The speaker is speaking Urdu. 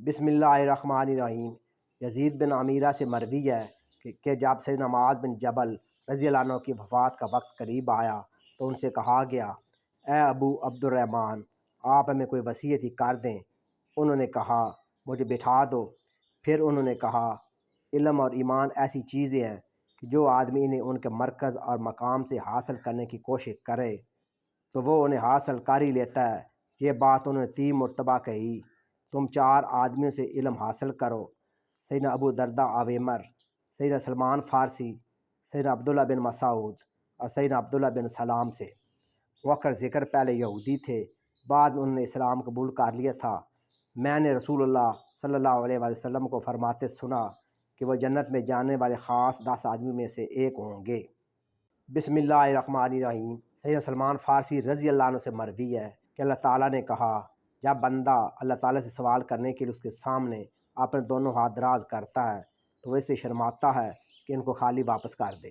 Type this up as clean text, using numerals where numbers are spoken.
بسم اللہ الرحمن الرحیم۔ یزید بن عمیرہ سے مروی ہے کہ جب سیدنا معاذ بن جبل رضی اللہ عنہ کی وفات کا وقت قریب آیا تو ان سے کہا گیا، اے ابو عبد الرحمن، آپ ہمیں کوئی وصیت ہی کر دیں۔ انہوں نے کہا، مجھے بٹھا دو۔ پھر انہوں نے کہا، علم اور ایمان ایسی چیزیں ہیں کہ جو آدمی انہیں ان کے مرکز اور مقام سے حاصل کرنے کی کوشش کرے تو وہ انہیں حاصل کر ہی لیتا ہے۔ یہ بات انہوں نے 3 مرتبہ کہی۔ تم 4 آدمیوں سے علم حاصل کرو، سیدنا ابو درداء عویمر، سیدنا سلمان فارسی، سیدنا عبداللہ بن مسعود اور سیدنا عبداللہ بن سلام سے۔ وقت ذکر پہلے یہودی تھے، بعد میں انہوں نے اسلام قبول کر لیا تھا۔ میں نے رسول اللہ صلی اللہ علیہ وآلہ وسلم کو فرماتے سنا کہ وہ جنت میں جانے والے خاص 10 آدمیوں میں سے ایک ہوں گے۔ بسم اللہ الرحمن الرحیم۔ سیدنا سلمان فارسی رضی اللہ عنہ سے مروی ہے کہ اللہ تعالیٰ نے کہا، جب بندہ اللہ تعالیٰ سے سوال کرنے کے لیے اس کے سامنے اپنے دونوں ہاتھ دراز کرتا ہے تو وہ اس سے شرماتا ہے کہ ان کو خالی واپس کر دے۔